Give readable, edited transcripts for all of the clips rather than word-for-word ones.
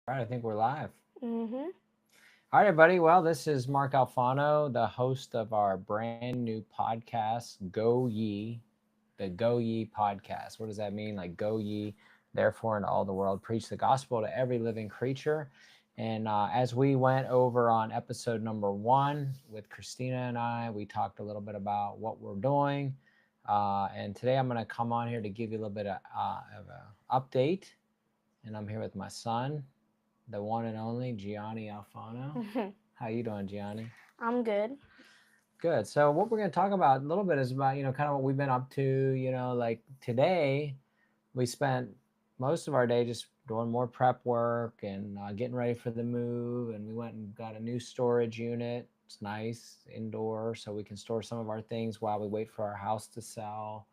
All right, I think we're live. Mm-hmm. All right, everybody. Well, this is Mark Alfano, the host of our brand new podcast, Go Ye, the Go Ye podcast. What does that mean? Like, go ye, therefore, into all the world, preach the gospel to every living creature. And as we went over on episode number 1 with Christina and I, we talked a little bit about what we're doing. And today I'm going to come on here to give you a little bit of an update. And I'm here with my son, the one and only Gianni Alfano. How you doing, Gianni? I'm good. Good. So what we're going to talk about a little bit is about, kind of what we've been up to, like today we spent most of our day just doing more prep work and getting ready for the move, and we went and got a new storage unit. It's nice indoor so we can store some of our things while we wait for our house to sell.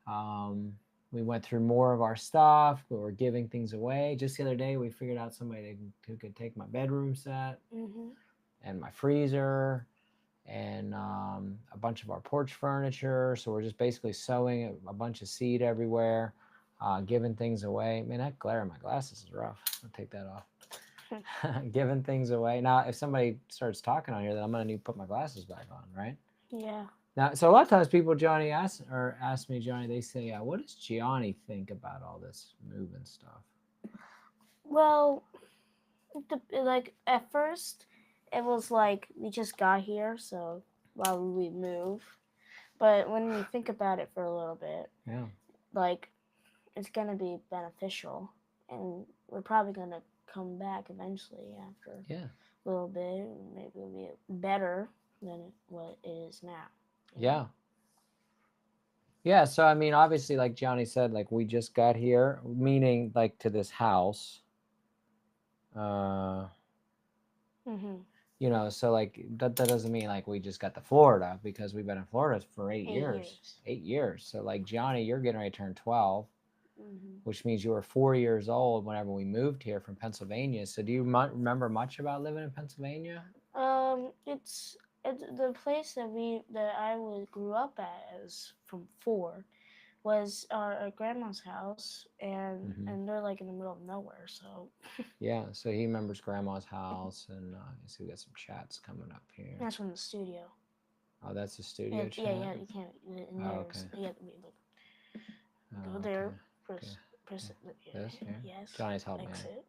Um, we went through more of our stuff. We were giving things away. Just the other day, we figured out somebody who could take my bedroom set Mm-hmm. and my freezer and a bunch of our porch furniture. So we're just basically sowing a bunch of seed everywhere, giving things away. Man, that glare in my glasses is rough. I'll take that off. Giving things away. Now, if somebody starts talking on here, then I'm gonna need to put my glasses back on, right? Yeah. Now, so a lot of times people, Johnny, ask me, Johnny, they say, what does Gianni think about all this moving stuff? Well, like at first, it was like we just got here, so while we move. But when we think about it for a little bit, Yeah. like it's gonna be beneficial, and we're probably gonna come back eventually after Yeah. a little bit. Maybe it'll be better than what it is now. You know. Yeah. Yeah. So, I mean, obviously, like Johnny said, like we just got here, meaning like to this house. Uh, Mm-hmm. so like that doesn't mean like we just got to Florida because we've been in Florida for 8 years. 8 years. 8 years. So, like, Johnny, you're getting ready to turn 12, Mm-hmm. which means you were 4 years old whenever we moved here from Pennsylvania. So, do you remember much about living in Pennsylvania? It's the place that I was grew up at as from 4 was our grandma's house, and Hmm. they're like in the middle of nowhere. So Yeah. So he remembers grandma's house, and you see we got some chats coming up here. that's from the studio. Oh, that's a studio And yeah, chat. yeah, you can't. And Oh, okay. there's yeah, like go Oh, okay. there, Okay. press press Okay. This here. yes, Johnny's helping me. exit,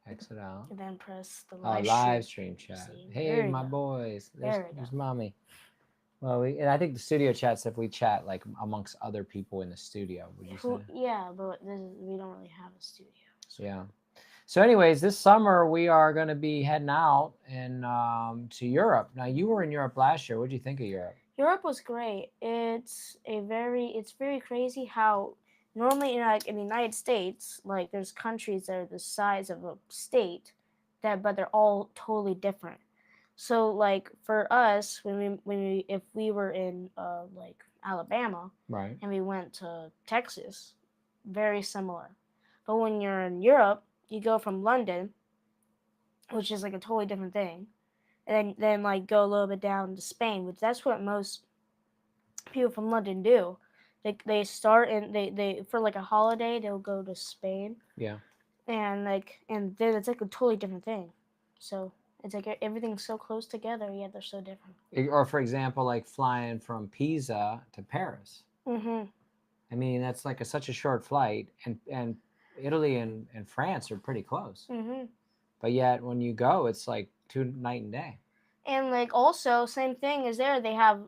Exit out. and then press the Oh, live live stream. stream You chat. see, Hey, there we my go, boys. There's there we go. there's mommy. Well, and I think the studio chats if we chat like amongst other people in the studio. Would you say? Who? Yeah, but we don't really have a studio. So. Yeah. So, anyways, this summer we are going to be heading out and to Europe. Now, you were in Europe last year. What did you think of Europe? Europe was great. It's very crazy how normally in the United States, like there's countries that are the size of a state that but they're all totally different. So like for us when we if we were in like Alabama Right. and we went to Texas, very similar. But when you're in Europe, you go from London, which is like a totally different thing, and then like go a little bit down to Spain, which that's what most people from London do. They start and they for like a holiday they'll go to Spain Yeah. and then it's like a totally different thing. So it's like everything's so close together yet they're so different. Or, for example, like flying from Pisa to Paris. Mhm. I mean, that's like such a short flight, and Italy and France are pretty close. Mhm. But yet, when you go, it's like two night and day. And like also same thing is there they have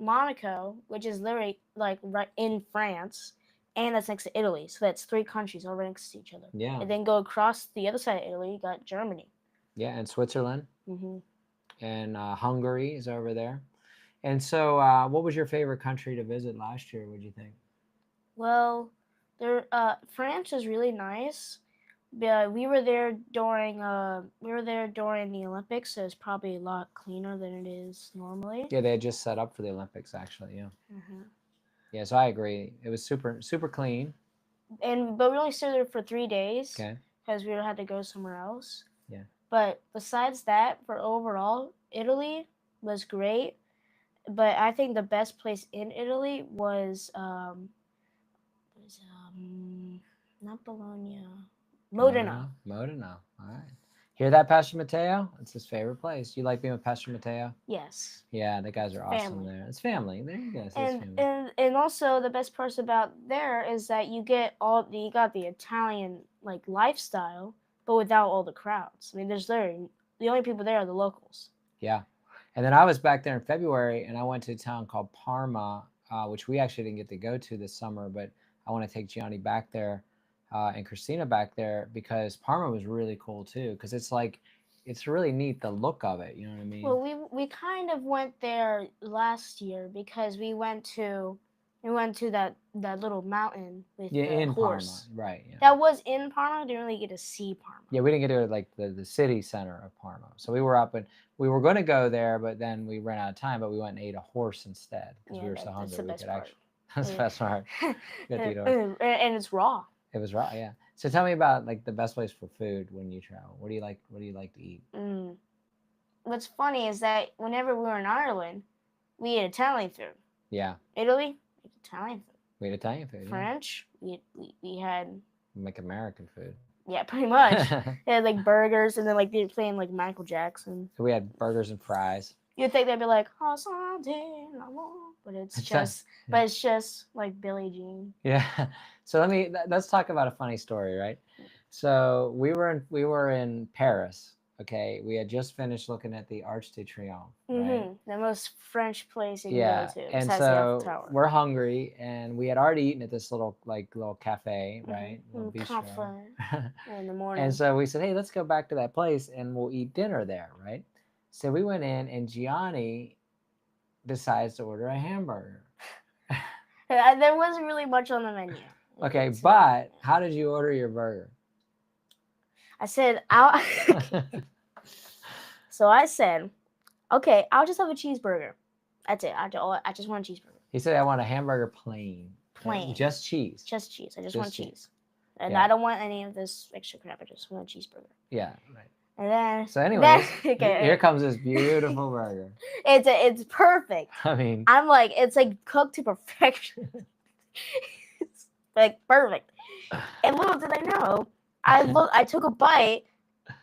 Monaco, which is literally like right in France, and that's next to Italy. So that's three countries all right next to each other. Yeah. And then go across the other side of Italy, you got Germany. Yeah, and Switzerland Mhm. and Hungary is over there. And so, what was your favorite country to visit last year? What do you think? Well, there France is really nice. We were there during the Olympics, so it's probably a lot cleaner than it is normally. Yeah, they had just set up for the Olympics, actually. Yeah. Hmm. Yeah, so I agree. It was super super clean. And but we only stayed there for 3 days Okay. because we had to go somewhere else. Yeah. But besides that, for overall, Italy was great. But I think the best place in Italy was was not Bologna. Modena. Modena. All right. Hear that, Pastor Mateo? It's his favorite place. You like being with Pastor Mateo? Yes. Yeah, the guys are awesome Family. there. It's family. There you go. It's And family. and also the best part about there is that you got the Italian like lifestyle, but without all the crowds. I mean, the only people there are the locals. Yeah. And then I was back there in February, and I went to a town called Parma, which we actually didn't get to go to this summer, but I want to take Gianni back there and Christina back there because Parma was really cool too. Because it's really neat, the look of it. You know what I mean? Well, we kind of went there last year because we went to that little mountain with the in horse. Parma, right? Yeah. That was in Parma. I didn't really get to see Parma. Yeah, we didn't get to like the city center of Parma. So we were up and we were going to go there, but then we ran out of time. But we went and ate a horse instead because we were so hungry. We could actually. That's the best part. And it's raw. It was raw, yeah. So tell me about like the best place for food when you travel. What do you like? What do you like to eat? What's funny is that whenever we were in Ireland, we ate Italian food. Yeah. Italy, Italian food. We ate Italian food. French, we had like American food. Yeah, pretty much. They had like burgers, and then like they were playing like Michael Jackson. So we had burgers and fries. You'd think they'd be like, oh, something, but it's just like Billie Jean. Yeah. So let's talk about a funny story, right? So we were in Paris. Okay, we had just finished looking at the Arc de Triomphe, right? The most French place you can go to. And so we're hungry, and we had already eaten at this little cafe, right? Little bistro. In the morning. And so we said, hey, let's go back to that place, and we'll eat dinner there, right? So we went in, and Gianni decides to order a hamburger. There wasn't really much on the menu. Okay, but how did you order your burger? I said, So I said, okay, I'll just have a cheeseburger. That's it. I just want a cheeseburger. He said, I want a hamburger plain. Plain. Just cheese. Just cheese. I just want cheese. And I don't want any of this extra crap. I just want a cheeseburger. Yeah, right. And then so anyways, here comes this beautiful burger. It's perfect. I mean, I'm like, it's like cooked to perfection. It's like perfect. And little did I know, I took a bite,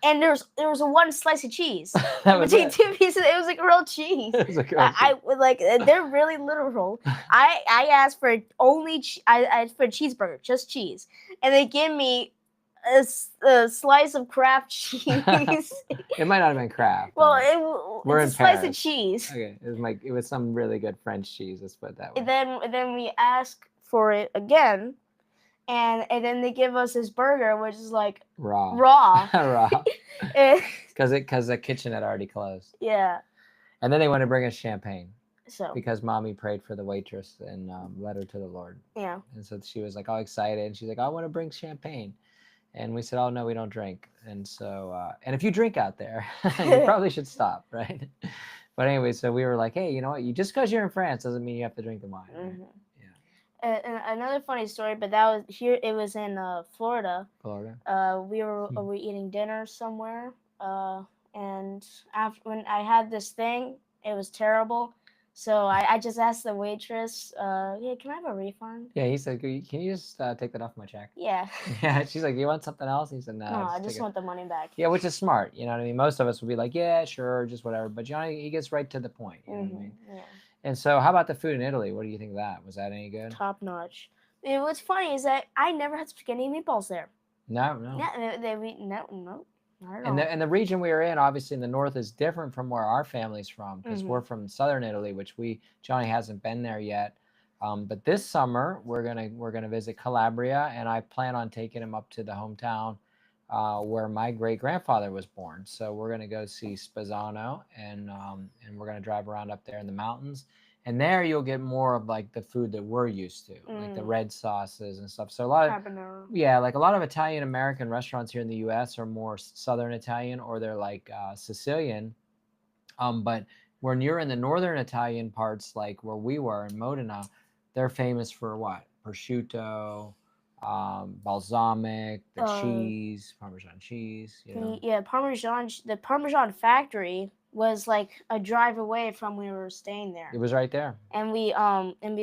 and there was a one slice of cheese between two pieces. It was like real cheese. It was like they're really literal. I asked for I asked for a cheeseburger, just cheese, and they give me a slice of Kraft cheese. It might not have been Kraft. Well, it's a slice of cheese. Okay, it was some really good French cheese. Let's put it that way. And then we ask for it again, and then they give us this burger, which is like raw. Raw. Because the kitchen had already closed. Yeah. And then they want to bring us champagne. So. Because mommy prayed for the waitress and led her to the Lord. Yeah. And so she was like all excited, and she's like, I want to bring champagne. And we said, oh, no, we don't drink. And so, and if you drink out there, you probably should stop, right? But anyway, so we were like, hey, you know what? Just because you're in France doesn't mean you have to drink the wine. Right? And another funny story, but that was here. It was in Florida. We were eating dinner somewhere, and when I had this thing, it was terrible. So I just asked the waitress, yeah, can I have a refund? Yeah, he said, can you just take that off my check? Yeah. Yeah, she's like, you want something else? He said, no. I just want the money back. Yeah, which is smart. You know what I mean? Most of us would be like, yeah, sure, just whatever. But Johnny, he gets right to the point. You know what I mean? Yeah. And so how about the food in Italy? What do you think of that? Was that any good? Top notch. What's funny is that I never had spaghetti and meatballs there. No. Yeah, no. And the region we were in, obviously in the north, is different from where our family's from, because we're from southern Italy, which Johnny hasn't been there yet. But this summer we're gonna visit Calabria, and I plan on taking him up to the hometown where my great grandfather was born. So we're gonna go see Spezzano, and we're gonna drive around up there in the mountains. And there you'll get more of like the food that we're used to, like the red sauces and stuff. So a lot of Italian American restaurants here in the U.S. are more Southern Italian, or they're like Sicilian. But when you're in the Northern Italian parts, like where we were in Modena, they're famous for what? Prosciutto, balsamic, the cheese, Parmesan cheese. You know? Parmesan. The Parmesan factory was like a drive away from where we were staying there. It was right there. And we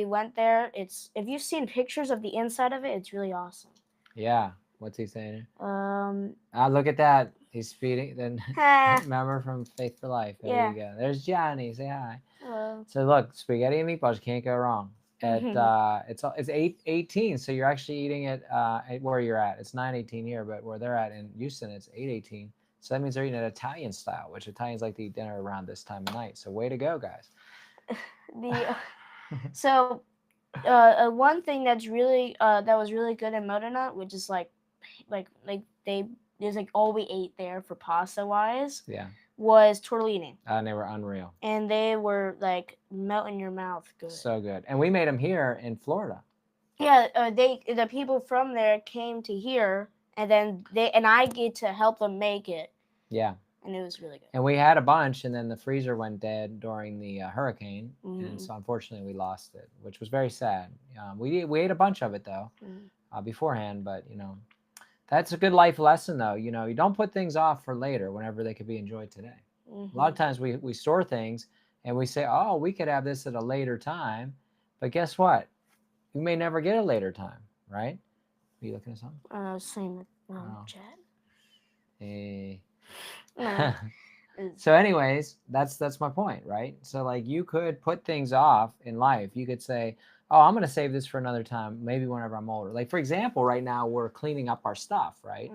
went there. If you've seen pictures of the inside of it, it's really awesome. Yeah. What's he saying? Um, Look at that. He's speeding. Then ha, remember from Faith for Life. There yeah. you go. There's Johnny. Say hi. Hello. So look, spaghetti and meatballs. You can't go wrong. It's 8:18. So you're actually eating it at where you're at. It's 9:18 here, but where they're at in Houston, it's 8:18. So that means they're eating it Italian style, which Italians like to eat dinner around this time of night. So way to go, guys. The so one thing that's really that was really good in Modena, which is like they there's like all we ate there for pasta wise Yeah. was tortellini, And they were unreal. and they were like melt in your mouth good. So good. And we made them here in Florida. Yeah, the people from there came to here, and then I get to help them make it. Yeah. And it was really good. And we had a bunch, and then the freezer went dead during the hurricane, and so unfortunately we lost it, which was very sad. We ate a bunch of it though beforehand, but that's a good life lesson though. You don't put things off for later whenever they could be enjoyed today. A lot of times we store things and we say, oh, we could have this at a later time, but guess what? You may never get a later time, right? Are you looking at something? Same with chat. Hey. No. So anyways, that's my point, right? So like you could put things off in life. You could say, oh, I'm going to save this for another time, maybe whenever I'm older. Like for example, right now we're cleaning up our stuff, right?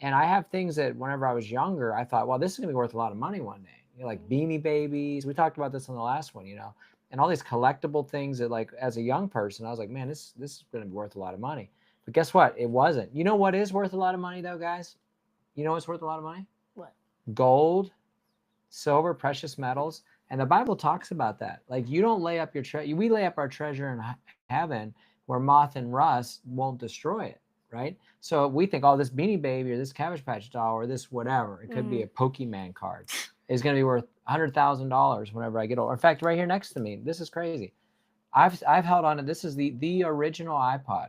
And I have things that whenever I was younger, I thought, well, this is going to be worth a lot of money one day. Like Beanie Babies. We talked about this on the last one, and all these collectible things that like as a young person, I was like, man, this is going to be worth a lot of money. But guess what? It wasn't. You know what is worth a lot of money though, guys? You know what's worth a lot of money? What? Gold, silver, precious metals. And the Bible talks about that. Like you don't lay up your treasure. We lay up our treasure in heaven where moth and rust won't destroy it, right? So we think, oh, this Beanie Baby or this Cabbage Patch doll or this whatever, it could be a Pokemon card, is going to be worth $100,000 whenever I get older. In fact, right here next to me, this is crazy. I've held on to this. Is the original iPod.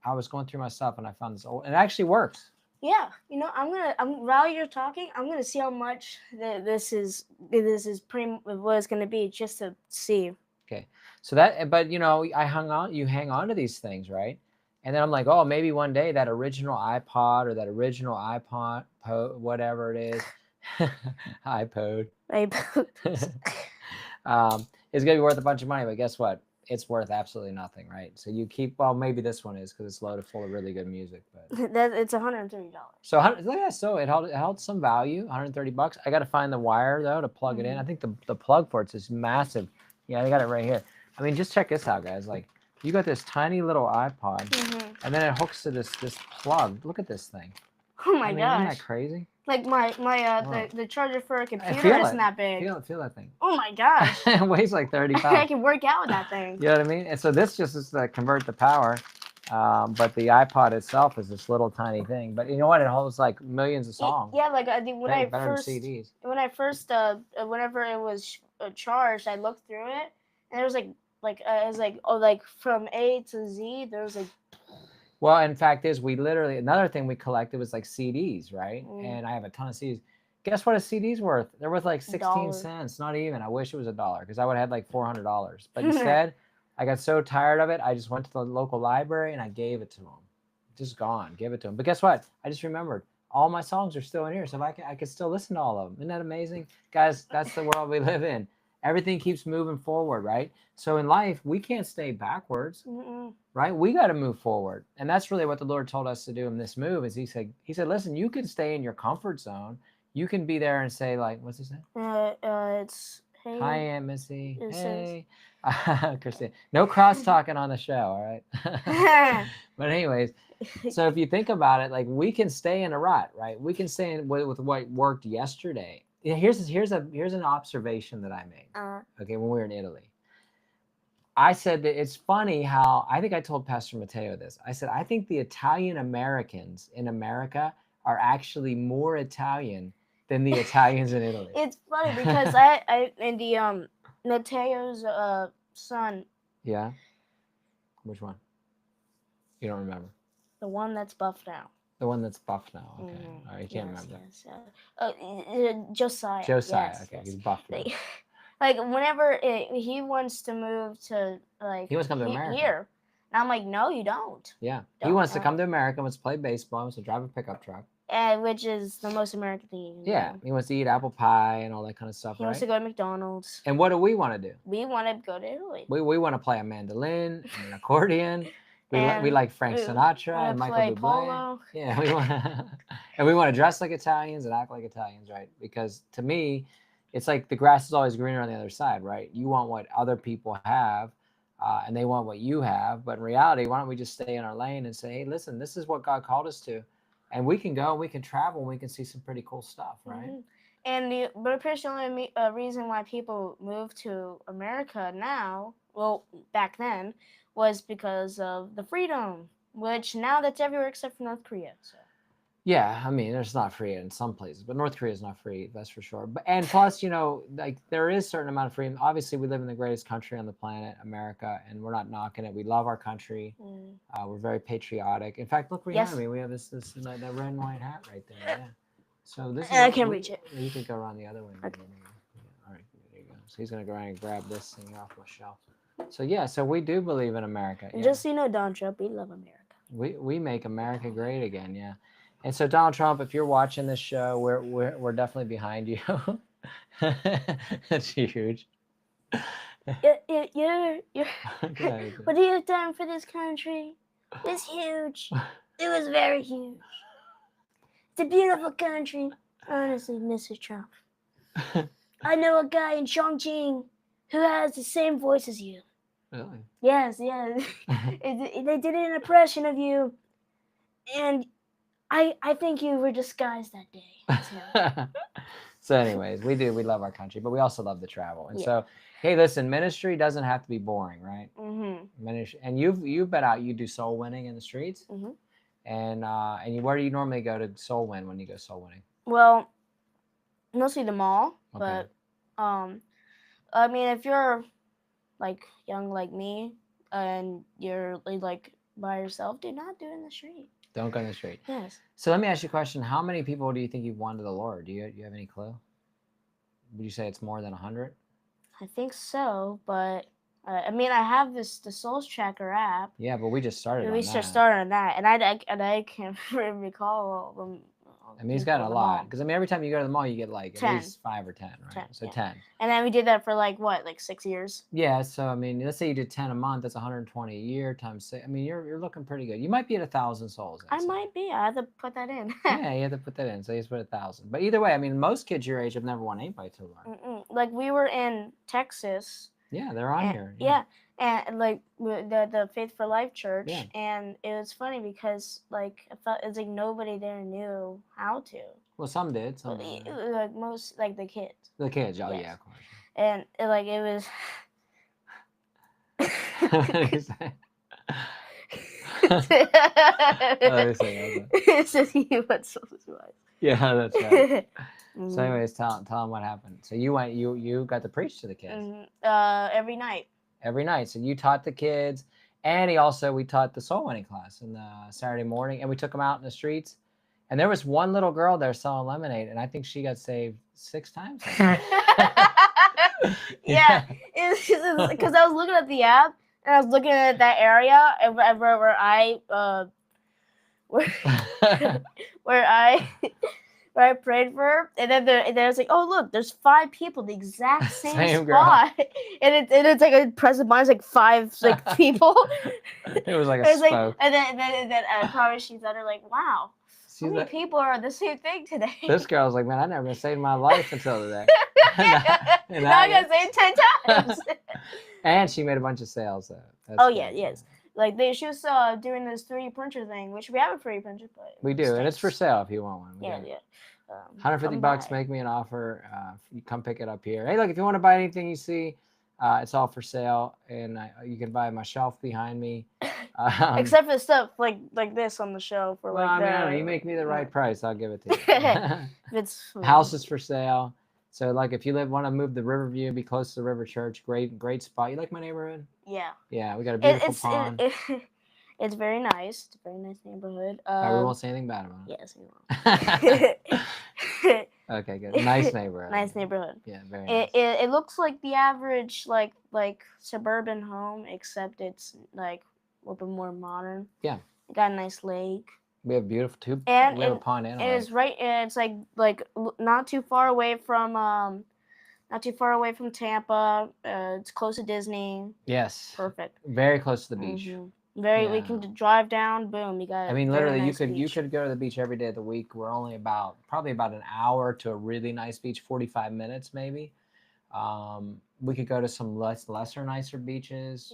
I was going through my stuff and I found this old, and it actually works. Yeah, while you're talking, I'm gonna see how much this is pretty what it's gonna be, just to see. Okay, so but you hang on to these things, right? And then I'm like, oh, maybe one day that original iPod or that original iPod, whatever it is, iPod, is gonna be worth a bunch of money. But guess what? It's worth absolutely nothing, right? So you keep, well, maybe this one is because it's loaded full of really good music, but it's $130. So it held some value, $130. I got to find the wire though to plug it in. I think the plug for it's massive. Yeah, I got it right here. I mean, just check this out, guys. Like you got this tiny little iPod, and then it hooks to this plug. Look at this thing. Oh my gosh! Isn't that crazy? Like the charger for a computer isn't that big. Feel that thing. Oh my gosh! It weighs like 30 pounds. I can work out with that thing. You know what I mean? And so this just is to convert the power, but the iPod itself is this little tiny thing. But you know what? It holds like millions of songs. Yeah, like when I first whenever it was charged, I looked through it, and there was it was like from A to Z. There was like. Well, in fact, another thing we collected was like CDs, right? And I have a ton of CDs. Guess what a CD's worth? They're worth like 16 cents, not even. I wish it was $1 because I would have had like $400. But instead, I got so tired of it, I just went to the local library and I gave it to them. Just gone, give it to them. But guess what? I just remembered all my songs are still in here, so I could still listen to all of them. Isn't that amazing? Guys, that's the world we live in. Everything keeps moving forward, right? So in life, we can't stay backwards, right? We got to move forward. And that's really what the Lord told us to do in this move is he said, listen, you can stay in your comfort zone. You can be there and say like, what's his name? It's, hey. Hi, Aunt Missy. Hey. Christine. No cross talking on the show, all right? But anyways, so if you think about it, like we can stay in a rut, right? We can stay in with what worked yesterday. Here's an observation that I made. Okay, when we were in Italy, I said that it's funny how I think I told Pastor Matteo this. I said I think the Italian Americans in America are actually more Italian than the Italians in Italy. It's funny because I in the Matteo's son. Yeah. Which one? You don't remember? The one that's buff now. The one that's buff now. Okay. All right, you can't remember. Yes. Josiah. Josiah. Yes, okay, yes. he's buff now. Like whenever he wants to move to like he wants to come to America here, And I'm like, no, you don't. Yeah. He Don't wants to know. come to America, wants to play baseball, wants to drive a pickup truck. Which is the most American thing you can Yeah. do. He wants to eat apple pie and all that kind of stuff, He wants to right? go to McDonald's. And what do we want to do? We want to go to Italy. We want to play a mandolin and an accordion. We And like Frank we Sinatra wanna and Michael play Bublé. polo. Yeah, we want and we want to dress like Italians and act like Italians, right? Because to me, it's like the grass is always greener on the other side, right? You want what other people have, and they want what you have. But in reality, why don't we just stay in our lane and say, hey, listen, this is what God called us to, and we can go and we can travel and we can see some pretty cool stuff, right? Mhm. And but pretty the only reason why people move to America now, well, back then, was because of the freedom, which now that's everywhere except for North Korea. So. Yeah, I mean, it's not free in some places, but North Korea is not free, that's for sure. But and plus, like there is a certain amount of freedom. Obviously, we live in the greatest country on the planet, America, and we're not knocking it. We love our country. We're very patriotic. In fact, look behind me. We have this that red and white hat right there. Yeah. So this is. I can't reach it. You could go around the other way. Okay. All right, there you go. So he's gonna go around and grab this thing off my shelf. So yeah, so we do believe in America. And Yeah. just so you know, Donald Trump, we love America. We make America great again. Yeah. And so Donald Trump, if you're watching this show, we're definitely behind you. That's huge. You're Okay. what you have done for this country is huge. It was very huge. It's a beautiful country. Honestly, Mr. Trump. I know a guy in Chongqing who has the same voice as you. Really? Yes. They did an impression of you. And I think you were disguised that day. So anyways, we love our country, but we also love to travel. And so, hey, listen, ministry doesn't have to be boring, right? Mm-hmm. Ministry, and you've been out, you do soul winning in the streets. Mm-hmm. And where do you normally go to soul win when you go soul winning? Well, mostly the mall, okay. But I mean, if you're like young like me and you're like by yourself, do not do it in the street. Don't go in the street. Yes. So let me ask you a question. How many people do you think you've won to the Lord? Do you have any clue? Would you say it's more than 100? I think so, but I mean, I have the Souls Tracker app. Yeah, but we just started. We just started on that, and I can't recall them. I mean, he's got a lot because I mean, every time you go to the mall, you get like 10. At least 5 or 10, right? 10, so yeah. 10. And then we did that for like 6 years. Yeah, so I mean, let's say you did 10 a month. That's 120 a year times 6. I mean, you're looking pretty good. You might be at 1,000 souls. I might be. I have to put that in. Yeah, you have to put that in. So you just put 1,000. But either way, I mean, most kids your age have never won anybody to the Lord. Like we were in Texas. Yeah, they're on here. Yeah. And like the Faith for Life church, and it was funny because like I felt it's like nobody there knew how to. Well, some did. Some did. Like most, like the kids. The kids, oh yes. Yeah, of course. And like it was. What did you say? It says he went so wise. Yeah, that's right. So, anyways, tell them what happened. So you got to preach to the kids. Every night. Every night. So you taught the kids, and we taught the soul winning class on the Saturday morning, and we took them out in the streets. And there was one little girl there selling lemonade, and I think she got saved 6 times. Yeah, because I was looking at the app, and I was looking at that area where I prayed for her, and then there's like, oh look, there's 5 people, the exact same spot, and it's like a present mine's like 5 like people. It was like a spoke. Like, and then probably she's under like, wow. How many people are the same thing today? This girl's like, man, I never been saved in my life until today. and now I got saved 10 times. And she made a bunch of sales. That's yes. Like she was doing this 3D printer thing, which we have a 3D printer, but we do, and it's for sale if you want one. Yeah. $150 make me an offer. You come pick it up here. Hey, look, if you want to buy anything you see, it's all for sale, and you can buy my shelf behind me. Except for stuff like this on the shelf, or well, I don't know. You make me the right price, I'll give it to you. House is for sale. So, like, if you want to move to Riverview, be close to the River Church, great spot. You like my neighborhood? Yeah. Yeah, we got a beautiful pond. It's very nice. It's a very nice neighborhood. We won't say anything bad about it. Yes, we won't. Okay, good. Nice neighborhood. Nice neighborhood. Yeah, very nice. It looks like the average like suburban home, except it's like a little bit more modern. Yeah. It got a nice lake. We have beautiful too. And We have a pond and a it lake. is right. It's not too far away from Tampa. It's close to Disney. Yes. Perfect. Very close to the beach. Very. Yeah. We can drive down. Boom. You got. I mean, very literally, nice you beach. could go to the beach every day of the week. We're only probably about an hour to a really nice beach, 45 minutes maybe. We could go to some lesser nicer beaches,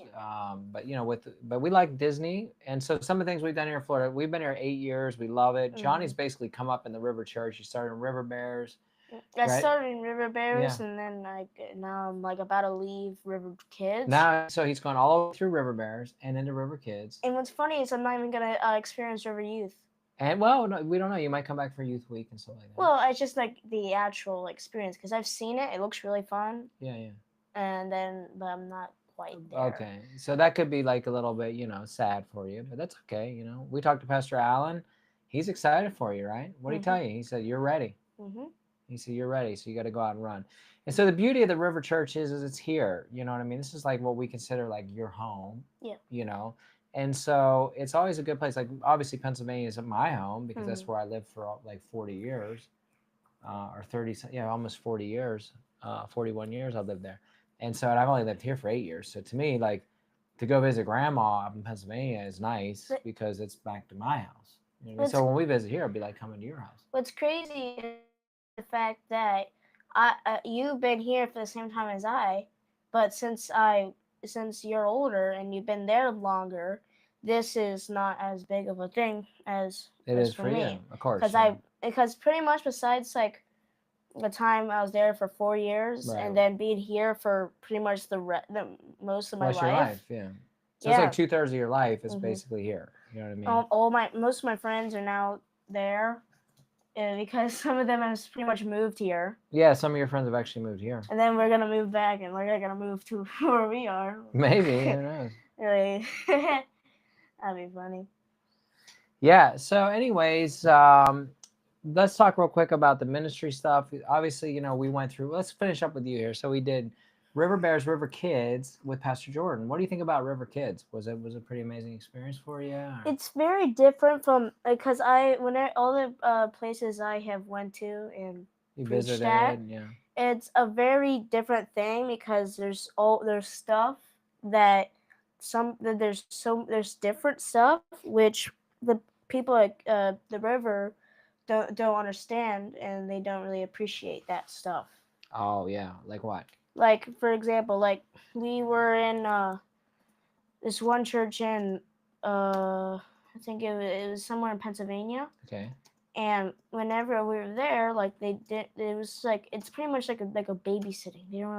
but you know, but we like Disney, and so some of the things we've done here in Florida, we've been here 8 years. We love it. Johnny's basically come up in the River Church. He started in River Bears. I started in River Bears, and then now I'm like about to leave River Kids. Now, so he's gone all over through River Bears and into River Kids. And what's funny is I'm not even gonna experience River Youth. And well, no, we don't know. You might come back for Youth Week and stuff like that. Well, it's just like the actual experience because I've seen it. It looks really fun. Yeah. But I'm not quite there. Okay, so that could be like a little bit, sad for you, but that's okay. We talked to Pastor Allen. He's excited for you, right? What did he tell you? He said you're ready. He said you're ready, so you got to go out and run. And so the beauty of the River Church is it's here. You know what I mean? This is like what we consider like your home. Yeah. And so it's always a good place. Like obviously Pennsylvania is my home because that's where I lived for like 40 years, or 30, almost 40 years, 41 years I lived there. And so I've only lived here for 8 years. So to me, like to go visit grandma up in Pennsylvania is nice because it's back to my house. So when we visit here, it'd be like coming to your house. What's crazy is the fact that you've been here for the same time as I, but since you're older and you've been there longer, this is not as big of a thing as it is for me. You, of course. Because pretty much besides like the time I was there for 4 years and then being here for pretty much the most of my life. Your life, yeah. So it's like 2/3 of your life is basically here. You know what I mean? Most of my friends are now there. Because some of them have pretty much moved here. Yeah, some of your friends have actually moved here. And then we're gonna move back, and we're gonna move to where we are. Maybe, who knows? Really, that'd be funny. Yeah. So, anyways, let's talk real quick about the ministry stuff. Obviously, we went through. Let's finish up with you here. So we did River Bears, River Kids with Pastor Jordan. What do you think about River Kids? Was it a pretty amazing experience for you? Or? It's very different from because all the places I have went to and you visited, it's a very different thing because there's stuff that there's different stuff which the people at the river don't understand and they don't really appreciate that stuff. Oh yeah, like what? Like, for example, like we were in this one church in, I think it was somewhere in Pennsylvania. Okay. And whenever we were there, like it was like it's pretty much like a babysitting. They don't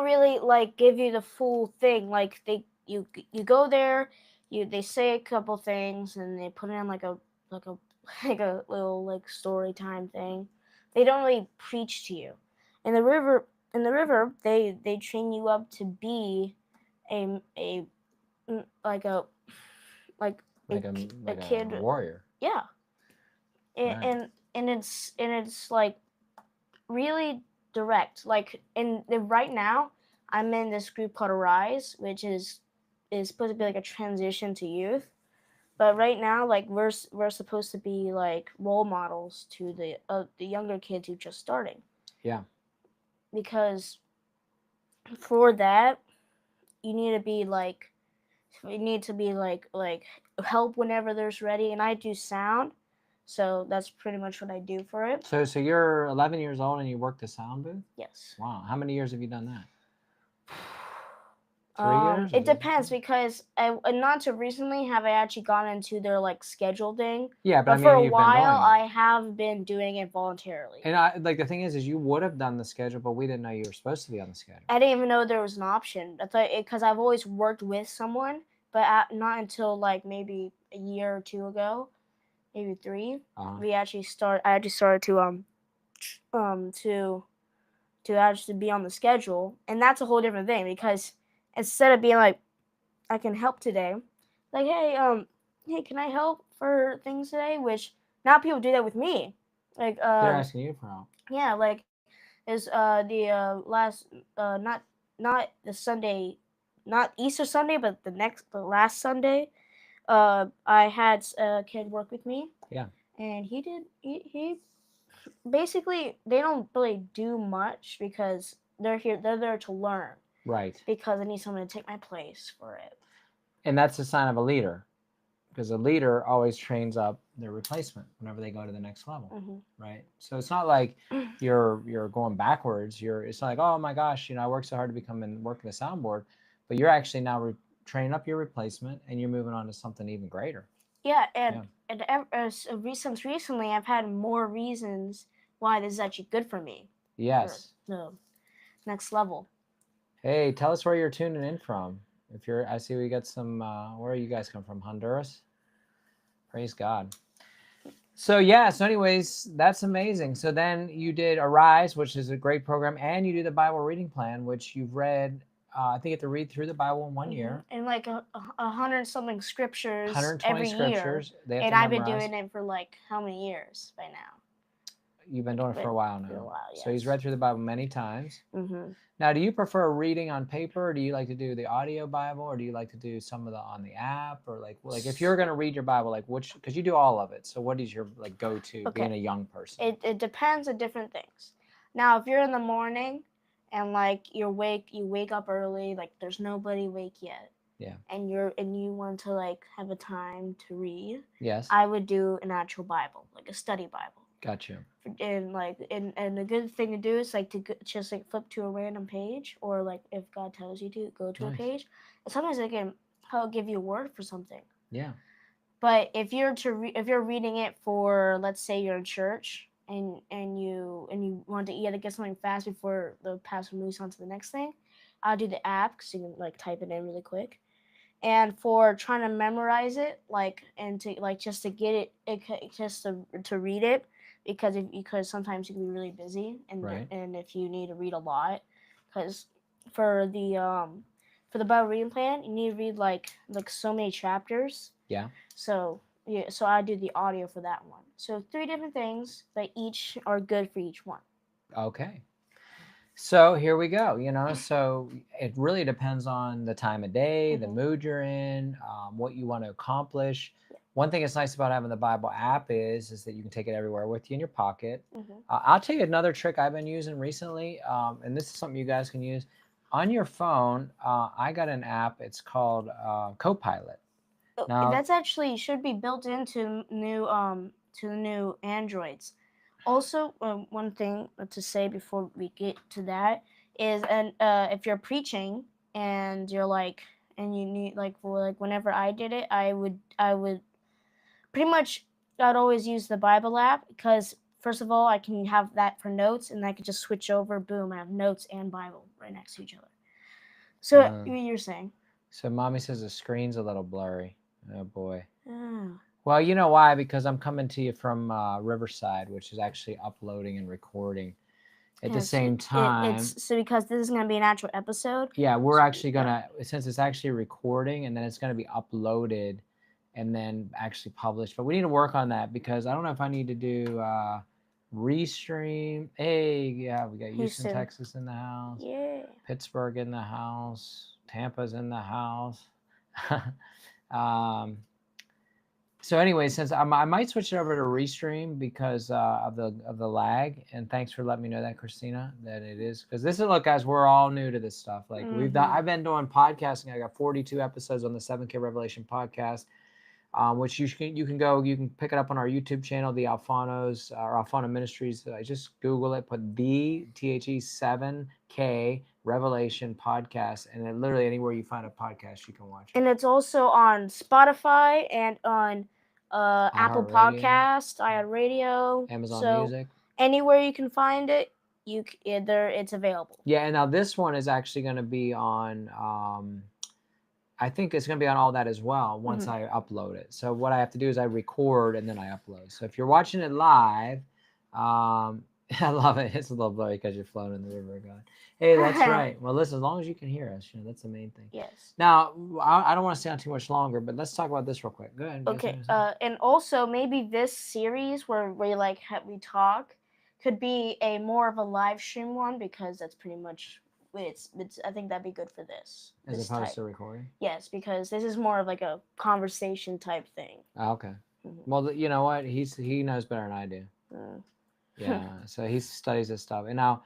really like give you the full thing. Like you go there, they say a couple things and they put it in like a little like story time thing. They don't really preach to you. In the river, they train you up to be a kid warrior. Yeah. And it's like really direct. Like right now, I'm in this group called Arise, which is supposed to be like a transition to youth. But right now, like we're supposed to be like role models to the younger kids who just starting. Yeah. Because for that, you need to be like help whenever there's ready, and I do sound, so that's pretty much what I do for it. So you're 11 years old and you work the sound booth? Yes. Wow. How many years have you done that? 3 years? It depends because not too recently have I actually gone into their like schedule thing. Yeah, but I mean, for a while I have been doing it voluntarily. And like the thing is you would have done the schedule, but we didn't know you were supposed to be on the schedule. I didn't even know there was an option. I thought because I've always worked with someone, but not until like maybe a year or two ago, maybe 3. I actually started to actually be on the schedule, and that's a whole different thing because. Instead of being like, I can help today, like, hey, can I help for things today? Which now people do that with me. Like, they're asking you for help. Yeah, like, is the last not the Sunday not Easter Sunday, but the last Sunday, I had a kid work with me. Yeah. And he basically, they don't really do much because they're there to learn, Right. because I need someone to take my place for it. And that's a sign of a leader, because a leader always trains up their replacement whenever they go to the next level. Mm-hmm. Right. So it's not like you're going backwards. It's not like, oh my gosh, I worked so hard to become and work the soundboard, but you're actually now training up your replacement, and you're moving on to something even greater. Yeah, and since recently, I've had more reasons why this is actually good for me. Yes. For the next level. Hey, tell us where you're tuning in from. I see we got some. Where you guys come from? Honduras. Praise God. So anyways, that's amazing. So then you did Arise, which is a great program, and you do the Bible reading plan, which you've read. I think you have to read through the Bible in 1 year. And like 100 something scriptures 120 every scriptures. year. And I've been doing it for like how many years by now? You've been doing it for a while now. For a while, yes. So he's read through the Bible many times. Mm-hmm. Now, do you prefer reading on paper, or do you like to do the audio Bible, or do you like to do some of on the app, or like if you're going to read your Bible, like because you do all of it. So what is your go-to being a young person? It depends on different things. Now, if you're in the morning and you wake up early, like there's nobody awake yet. Yeah. And you want to have a time to read. Yes. I would do an actual Bible, like a study Bible. Gotcha. And and a good thing to do is to just flip to a random page, or if God tells you to go to a page, and sometimes it can help give you a word for something. Yeah. But if you're reading it for, let's say you're in church and you want to either get something fast before the pastor moves on to the next thing, I'll do the app because you can type it in really quick. And for trying to memorize it, and to just to get it, just to read it, because sometimes you can be really busy, and if you need to read a lot, because for the Bible reading plan, you need to read like so many chapters. Yeah. So I do the audio for that one. So 3 different things, but each are good for each one. Okay. So here we go. So it really depends on the time of day, the mood you're in, what you want to accomplish. Yeah. One thing that's nice about having the Bible app is that you can take it everywhere with you in your pocket. Mm-hmm. I'll tell you another trick I've been using recently, and this is something you guys can use. On your phone, I got an app. It's called Copilot. Now, that's actually should be built into the new Androids. Also, one thing to say before we get to that is, if you're preaching and you're and you need whenever I did it, I would pretty much, I'd always use the Bible app, because first of all, I can have that for notes, and I could just switch over. Boom, I have notes and Bible right next to each other. So what you're saying? So mommy says the screen's a little blurry. Oh boy. Oh. Well, you know why? Because I'm coming to you from Riverside, which is actually uploading and recording at the same time. So because this is going to be an actual episode. Yeah, we're actually gonna, since it's actually recording, and then it's going to be uploaded and then actually published. But we need to work on that, because I don't know if I need to do Restream. Hey, yeah, we got Houston, Texas in the house. Yeah. Pittsburgh in the house. Tampa's in the house. So anyway, since I might switch it over to Restream because of the lag, and thanks for letting me know that, Christina, that it is, because this is, look guys, we're all new to this stuff. I've been doing podcasting. I got 42 episodes on the 7K Revelation podcast, which you can pick it up on our YouTube channel, the Alphanos, or Alphano Ministries. Just Google it, put the THE 7K Revelation podcast, and then literally anywhere you find a podcast, you can watch it. And it's also on Spotify and on Apple Podcast, iHeartRadio, Amazon Music. Anywhere you can find it, it's available. Yeah, and now this one is actually going to be on. I think it's going to be on all that as well once I upload it. So what I have to do is I record and then I upload. So if you're watching it live, I love it. It's a little blurry because you're floating in the river, God. Hey, that's right. Well, listen, as long as you can hear us, that's the main thing. Yes. Now, I don't want to stay on too much longer, but let's talk about this real quick. Go ahead. Okay. And also maybe this series where we talk could be a more of a live stream one, because that's pretty much it's I think that'd be good for this. As this opposed type. to recording? Yes, because this is more of like a conversation type thing. Oh, okay. Mhm. Well, you know what? He knows better than I do. Yeah. So he studies this stuff. And now,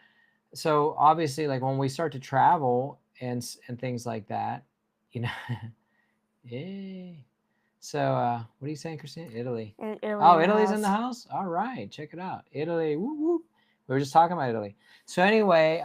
so obviously, like when we start to travel and things like that, you know. Yay. So, what are you saying, Christine? Italy. Oh, Italy's in the house? All right. Check it out. Italy. Woo, woo. We were just talking about Italy. So anyway,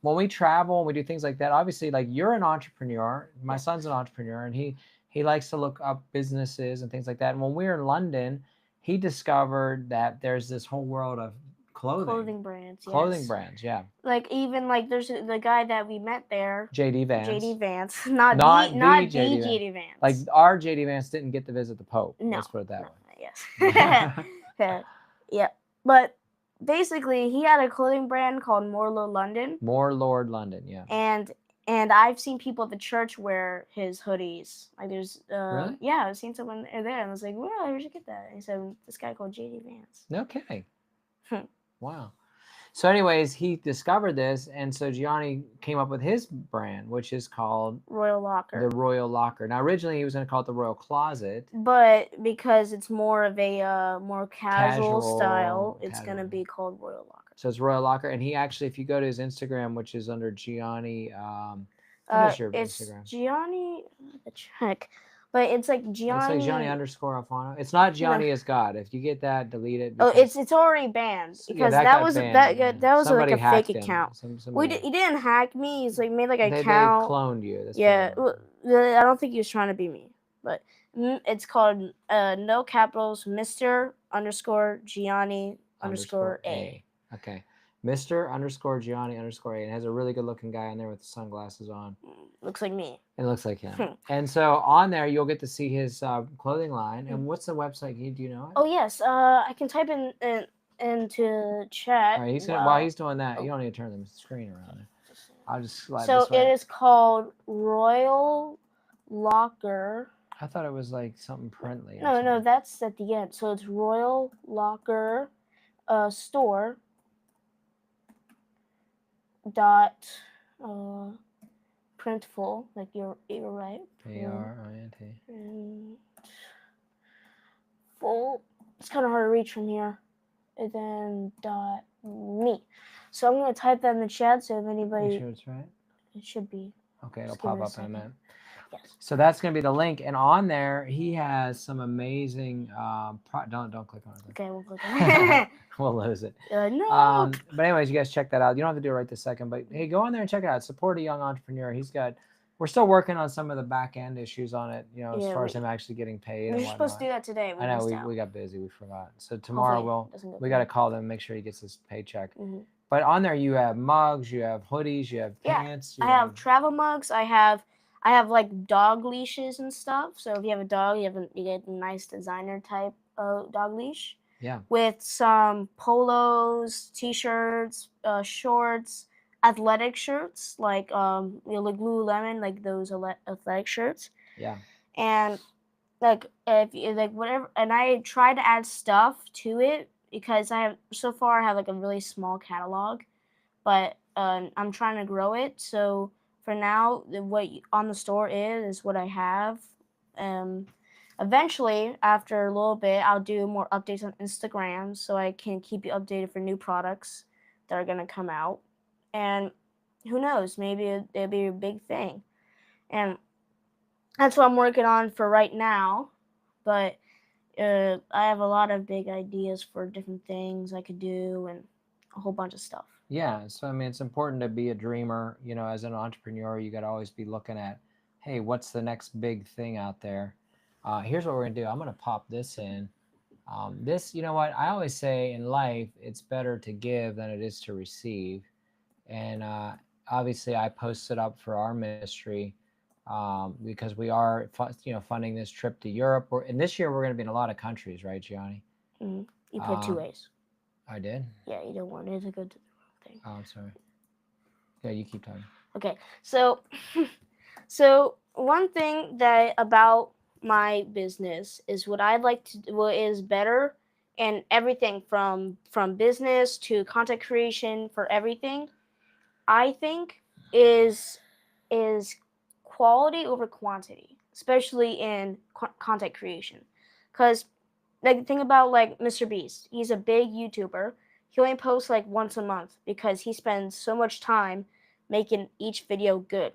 when we travel, we do things like that. Obviously, like you're an entrepreneur. My son's an entrepreneur, and he likes to look up businesses and things like that. And when we were in London, he discovered that there's this whole world of clothing brands. Clothing brands, yeah. Like even like there's the guy that we met there, JD Vance. JD Vance, not the JD Vance. Like our JD Vance didn't get to visit the Pope. No, let's put it that way. Yes. Yeah, but basically he had a clothing brand called More Lord London. More Lord London, yeah. And I've seen people at the church wear his hoodies. Like there's really? Yeah, I've seen someone there and I was like, wow, where'd you get that? And he said, this guy called JD Vance. No kidding. Wow. So anyways, he discovered this, and so Gianni came up with his brand, which is called Royal Locker. The Royal Locker. Now originally he was going to call it the Royal Closet, but because it's more of a more casual style, it's going to be called Royal Locker. So it's Royal Locker, and he actually, if you go to his Instagram, which is under Gianni, what is your Instagram? Gianni. Check. But it's like Gianni. It's like Gianni _Alfano. It's not Gianni is God. If you get that, delete it. Oh, it's already banned because that was like a fake account. He didn't hack me. He's like made like an account. They cloned you. Yeah, I don't think he was trying to be me, but it's called no capitals, Mr. _Gianni _A. Okay. Mr. _Gianni _A. And has a really good looking guy on there with the sunglasses on. Looks like me. It looks like him. And so on there, you'll get to see his clothing line. And what's the website? Do you know it? Oh, yes. I can type into chat. All right, while he's doing that, you don't need to turn the screen around there. I'll just slide so this way. It is called Royal Locker. I thought it was like something Printly. No, that's at the end. So it's Royal Locker store dot printful, like you're right. ARINT. Full. It's kind of hard to reach from here. And then .me. So I'm gonna type that in the chat. So if anybody, you sure it's right? It should be. Okay, it'll pop up in a minute. Yes. So that's gonna be the link, and on there he has some amazing. Don't click on it. Okay, we'll click on it. We'll lose it. No. But anyways, you guys check that out. You don't have to do it right this second, but hey, go on there and check it out. Support a young entrepreneur. We're still working on some of the back end issues on it. As far as him actually getting paid. We were supposed to do that today. I know we got busy. We forgot. So tomorrow we got to call them and make sure he gets his paycheck. Mm-hmm. But on there you have mugs, you have hoodies, you have pants. I have travel mugs. I have like dog leashes and stuff. So if you have a dog, you get a nice designer type dog leash. Yeah. With some polos, t-shirts, shorts, athletic shirts, like like Lululemon, like those athletic shirts. Yeah. And like if you like whatever, and I try to add stuff to it because I have like a really small catalog, but I'm trying to grow it. So for now, what on the store is what I have. Eventually, after a little bit, I'll do more updates on Instagram so I can keep you updated for new products that are going to come out. And who knows, maybe it'll be a big thing. And that's what I'm working on for right now. But I have a lot of big ideas for different things I could do and a whole bunch of stuff. Yeah. So, I mean, it's important to be a dreamer. As an entrepreneur, you got to always be looking at, hey, what's the next big thing out there? Here's what we're going to do. I'm going to pop this in. This, you know what? I always say in life, it's better to give than it is to receive. And obviously, I posted up for our ministry because we are, funding this trip to Europe. And this year, we're going to be in a lot of countries, right, Gianni? Mm-hmm. You put 2 ways. I did? Yeah, you don't want it to go to the wrong thing. Oh, I'm sorry. Yeah, you keep talking. Okay, so one thing that about my business is what is better, and everything from business to content creation for everything. I think is is quality over quantity, especially in content creation. Because like think about like Mr. Beast. He's a big YouTuber. He only posts like once a month because he spends so much time making each video good.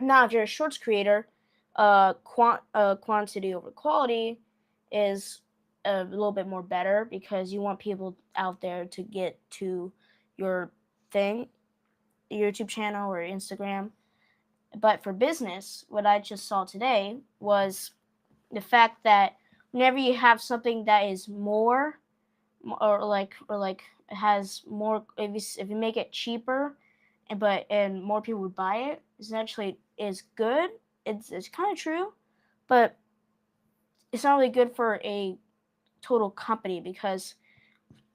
Now, if you're a shorts creator, quantity over quality is a little bit more better because you want people out there to get to your thing, your YouTube channel or Instagram. But for business, what I just saw today was the fact that whenever you have something that is more or like has more, if you make it cheaper and more people would buy it, essentially is good. It's kind of true, but it's not really good for a total company because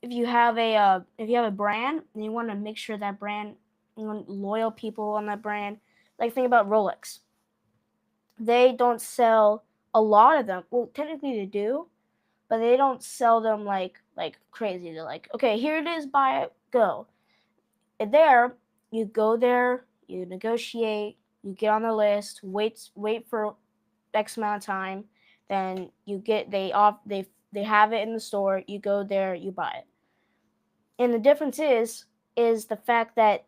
if you have a brand and you want to make sure that brand, you want loyal people on that brand. Like think about Rolex. They don't sell a lot of them. Well, technically they do, but they don't sell them like crazy. They're like, okay, here it is, buy it, go. And there, you go there, you negotiate, you get on the list, wait for X amount of time, then you get they have it in the store, you go there, you buy it. And the difference is the fact that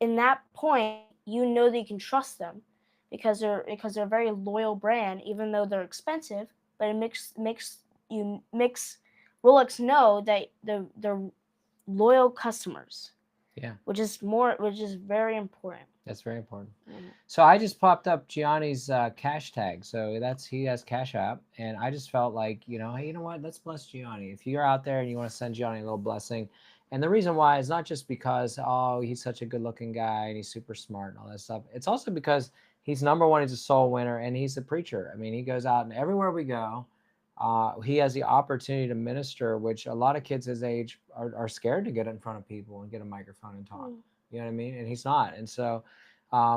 in that point you know that you can trust them because they're a very loyal brand, even though they're expensive. But it makes Rolex know that they're loyal customers. Yeah. Which is very important. That's very important. Mhm. So I just popped up Gianni's cash tag. So he has Cash App, and I just felt like, hey, you know what? Let's bless Gianni. If you're out there and you want to send Gianni a little blessing, and the reason why is not just because he's such a good-looking guy and he's super smart and all that stuff. It's also because he's number one. He's a soul winner and he's a preacher. I mean, he goes out and everywhere we go, he has the opportunity to minister, which a lot of kids his age are scared to get in front of people and get a microphone and talk. You know what I mean? And he's not. And so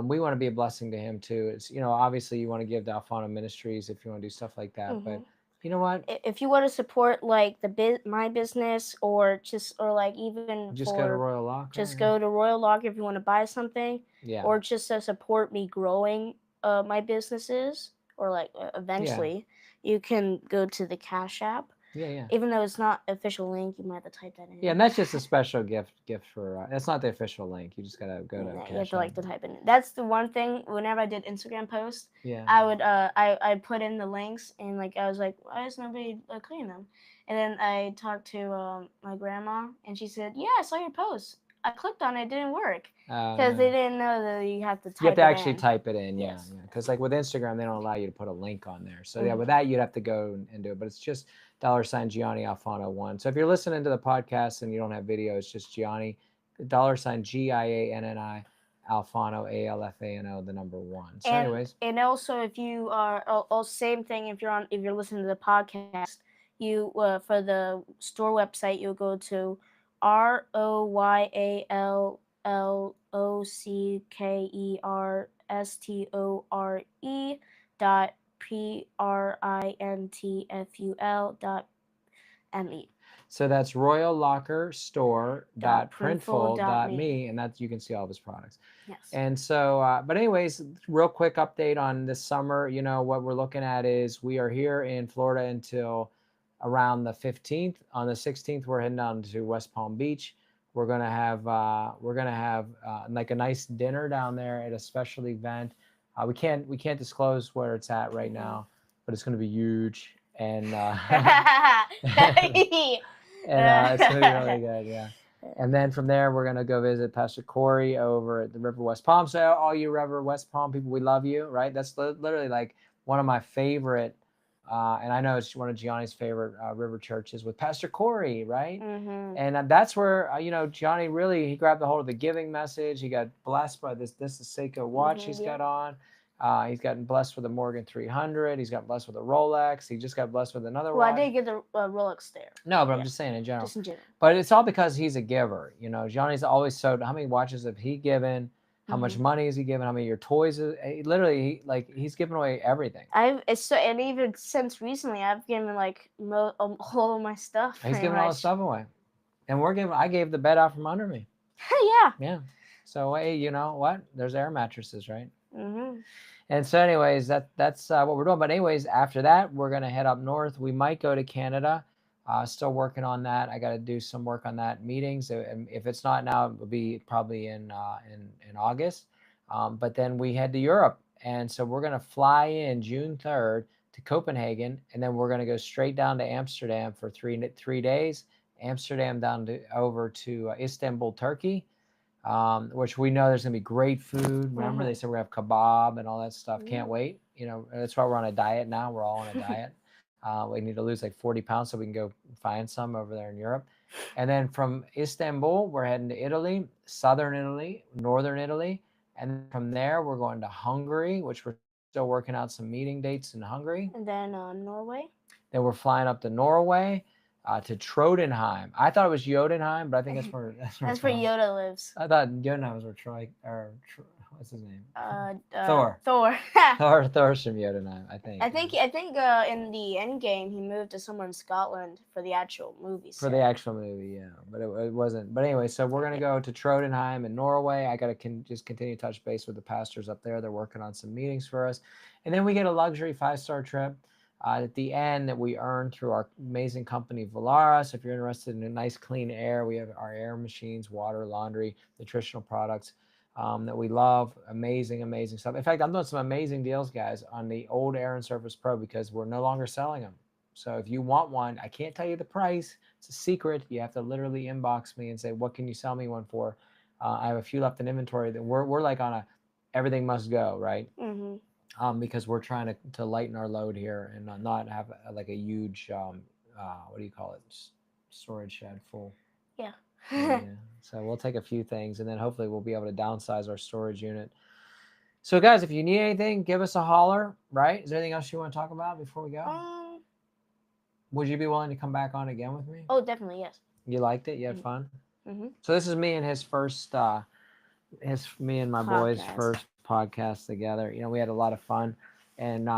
we want to be a blessing to him too. It's, obviously you want to give to Alfano Ministries if you want to do stuff like that. Mhm. But you know what? If you want to support like my business or like even Just go to Royal Locker. Just go to Royal Locker if you want to buy something. Yeah. Or just to support me growing my businesses or like eventually you can go to the Cash App. Yeah. Even though it's not official link, you might have to type that in. Yeah, and that's just a special gift for. That's not the official link. You just gotta go to. Yeah, Cash you have to App. to type in. That's the one thing. Whenever I did Instagram posts, Yeah. I would I put in the links and like I was like, why is nobody clicking them? And then I talked to my grandma and she said, yeah, I saw your post. I clicked on it, it didn't work because they didn't know that you have to type. You have to actually type it in, yeah. Yes. Because like with Instagram, they don't allow you to put a link on there. So yeah, Mhm. with that you'd have to go and do it. But it's just $ Gianni Alfano 1. So if you're listening to the podcast and you don't have video, it's just Gianni $GIANNI Alfano ALFANO the number 1. So anyways, and also if you are same thing if you're listening to the podcast, you for the store website you'll go to ROYALLOCKERPRINTFUL.me. So that's royallockerstore.printful.me, and that's you can see all of his products. Yes. And so, but anyways, real quick update on this summer. What we're looking at is we are here in Florida until around the 15th. On the 16th, we're heading down to West Palm Beach. We're gonna have like a nice dinner down there at a special event. We can't disclose where it's at right now, but it's gonna be huge and. And it's going to be really good, yeah. And then from there, we're going to go visit Pastor Corey over at the River West Palm. So all you River West Palm people, we love you, right? That's literally like one of my favorite, and I know it's one of Gianni's favorite river churches with Pastor Corey, right? Mm-hmm. And that's where, Gianni really, he grabbed the hold of the giving message. He got blessed by this Seiko watch he's got on. He's gotten blessed with a Morgan 300. He's got blessed with a Rolex. He just got blessed with another watch. I didn't get the Rolex there. No, but I'm just saying in general. Just in general. But it's all because he's a giver. Gianni's always sowed. How many watches have he given? How much money has he given? How many of your toys? Literally, he's given away everything. And even since recently, I've given like all of my stuff. He's given all his stuff away, and I gave the bed out from under me. Yeah. Yeah. So hey, you know what? There's air mattresses, right? Mhm. And so, anyways, that's what we're doing. But anyways, after that, we're gonna head up north. We might go to Canada. Still working on that. I got to do some work on that meetings. And if it's not now, it will be probably in August. But then we head to Europe, and so we're gonna fly in June 3rd to Copenhagen, and then we're gonna go straight down to Amsterdam for three days. Amsterdam down to over to Istanbul, Turkey, which we know there's gonna be great food. Remember, they said we're gonna have kebab and all that stuff. Can't wait. You know, that's why we're on a diet now. We're all on a diet. We need to lose like 40 pounds so we can go find some over there in Europe. And then from Istanbul, we're heading to Italy, southern Italy, northern Italy. And from there, we're going to Hungary, which we're still working out some meeting dates in Hungary. And then Norway. Then we're flying up to Norway, to Trodenheim. I thought it was Jotunheim, but I think that's where That's where Yoda lives. I thought Jotunheim was where Troy, what's his name? Thor. Thor's from Jotunheim, I think. I think in the end game he moved to somewhere in Scotland for the actual movie. For the actual movie, yeah, but it wasn't. But anyway, so we're gonna go to Trodenheim in Norway. I gotta just continue to touch base with the pastors up there. They're working on some meetings for us, and then we get a luxury 5-star trip at the end that we earn through our amazing company Valara. So if you're interested in a nice clean air, we have our air machines, water, laundry, nutritional products that we love. Amazing stuff. In fact, I'm doing some amazing deals, guys, on the old Air and Surface Pro because we're no longer selling them. So if you want one, I can't tell you the price. It's a secret. You have to literally inbox me and say, what can you sell me one for? I have a few left in inventory. That we're like on a everything must go, right? Mm-hmm. Because we're trying to lighten our load here and not have like a huge, what do you call it, storage shed full. Yeah. Yeah. So we'll take a few things and then hopefully we'll be able to downsize our storage unit. So guys, if you need anything, give us a holler, right? Is there anything else you want to talk about before we go? Would you be willing to come back on again with me? Oh, definitely, yes. You liked it? You had fun? Mm-hmm. So this is me and his first, me and my boys' first podcast together. You know, we had a lot of fun, and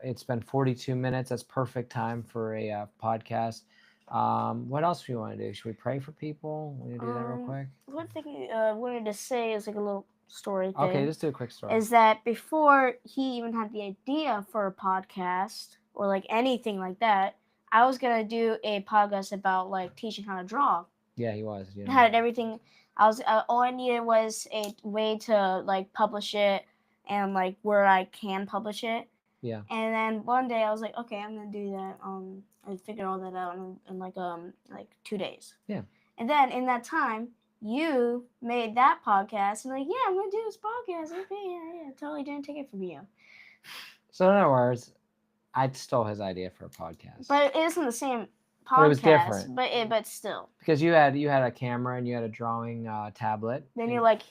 it's been 42 minutes. That's perfect time for a podcast. What else do you want to do? Should we pray for people? Want to do that real quick? One thing I wanted to say is like a little story thing. Okay, just do a quick story. Is that before he even had the idea for a podcast or like anything like that, I was gonna do a podcast about like teaching how to draw. Yeah, he was. I had everything. All I needed was a way to like publish it and like where I can publish it. Yeah. And then one day I was like, okay, I'm gonna do that. I figured all that out in like 2 days. Yeah. And then in that time, you made that podcast and like, yeah, I'm gonna do this podcast. Okay, yeah, totally didn't take it from you. So in other words, I stole his idea for a podcast. But it isn't the same podcast. But it was different. But still. Because you had a camera and you had a drawing tablet. Then you're like,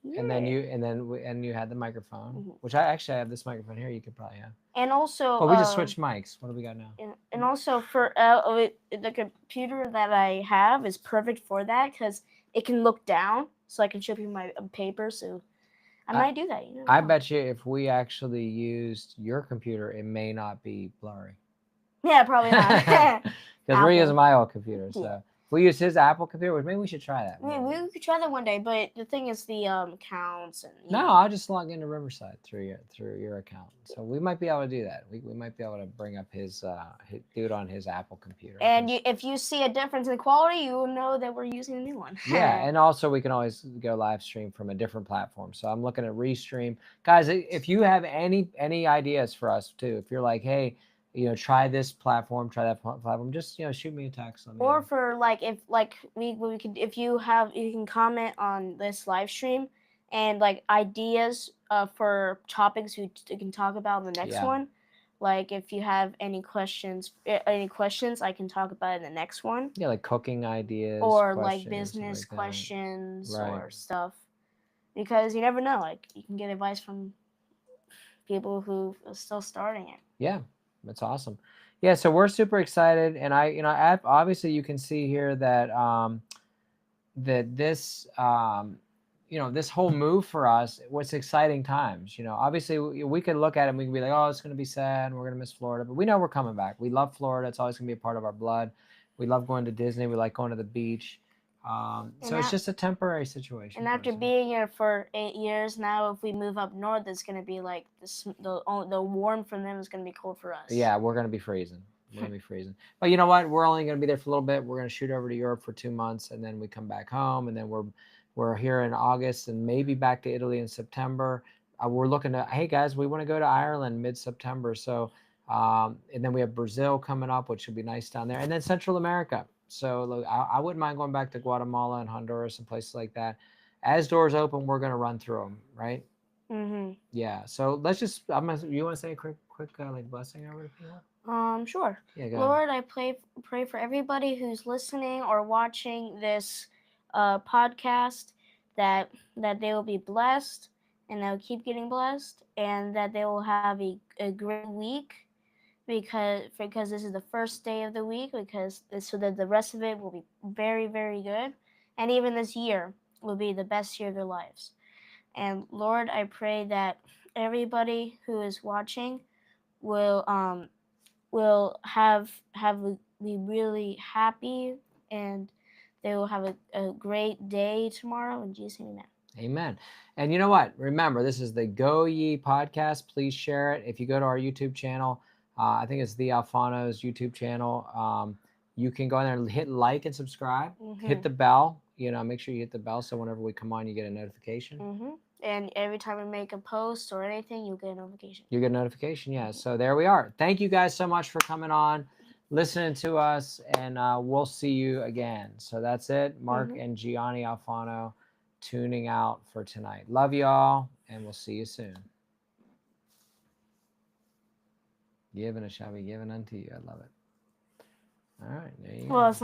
yeah. And then you had the microphone, which I actually have this microphone here. You could probably have. And also, we just switched mics. What do we got now? And also for the computer that I have is perfect for that because it can look down, so I can show people my paper. So I might do that. I bet you if we actually used your computer, it may not be blurry. Yeah, probably not. Because we're using my old computer, so. Yeah. We use his Apple computer, which maybe we should try that. We could try that one day, but the thing is the accounts and. No, I'll just log into Riverside through your account. So we might be able to do that. We might be able to bring up his do it on his Apple computer. And if you see a difference in quality, you will know that we're using a new one. Yeah, and also we can always go live stream from a different platform. So I'm looking at Restream, guys. If you have any ideas for us too, if you're like, hey. Try this platform, try that platform. Just shoot me a text. Or for like if like we could if you can comment on this live stream and like ideas for topics we can talk about in the next one. Like if you have any questions, I can talk about in the next one. Yeah, like cooking ideas or like business questions or stuff. Because you never know, like you can get advice from people who are still starting it. Yeah. That's awesome. Yeah, so we're super excited, and I obviously you can see here that that this this whole move for us was exciting times. Obviously we could look at it and we can be like, oh, it's going to be sad and we're going to miss Florida, but we know we're coming back. We love Florida. It's always going to be a part of our blood. We love going to Disney. We like going to the beach. So it's just a temporary situation. And after being here for 8 years now, if we move up north, it's gonna be like the warm from them is gonna be cold for us. Yeah, we're gonna be freezing. We're gonna be freezing. But you know what? We're only gonna be there for a little bit. We're gonna shoot over to Europe for 2 months, and then we come back home, and then we're here in August, and maybe back to Italy in September. We're looking to, hey guys, we want to go to Ireland mid-September. So, and then we have Brazil coming up, which would be nice down there, and then Central America. So look, I wouldn't mind going back to Guatemala and Honduras and places like that. As doors open, we're gonna run through them, right? Mm-hmm. Yeah. So let's just. You want to say a quick like blessing over to people? Sure. Yeah, go Lord, I pray for everybody who's listening or watching this podcast that they will be blessed and they'll keep getting blessed and that they will have a great week because this is the first day of the week so that the rest of it will be very, very good, and even this year will be the best year of their lives. And Lord, I pray that everybody who is watching will be really happy, and they will have a great day tomorrow. In Jesus' name, amen. Amen. And you know what? Remember, this is the Go Ye podcast. Please share it. If you go to our YouTube channel, I think it's the Alfano's YouTube channel. You can go in there and hit like and subscribe. Mm-hmm. Hit the bell. Make sure you hit the bell so whenever we come on, you get a notification. Mm-hmm. And every time we make a post or anything, you'll get a notification. You get a notification, yeah. So there we are. Thank you guys so much for coming on, listening to us, and we'll see you again. So that's it. Mark and Gianni Alfano tuning out for tonight. Love y'all, and we'll see you soon. Given it shall be given unto you. I love it. All right, there you go.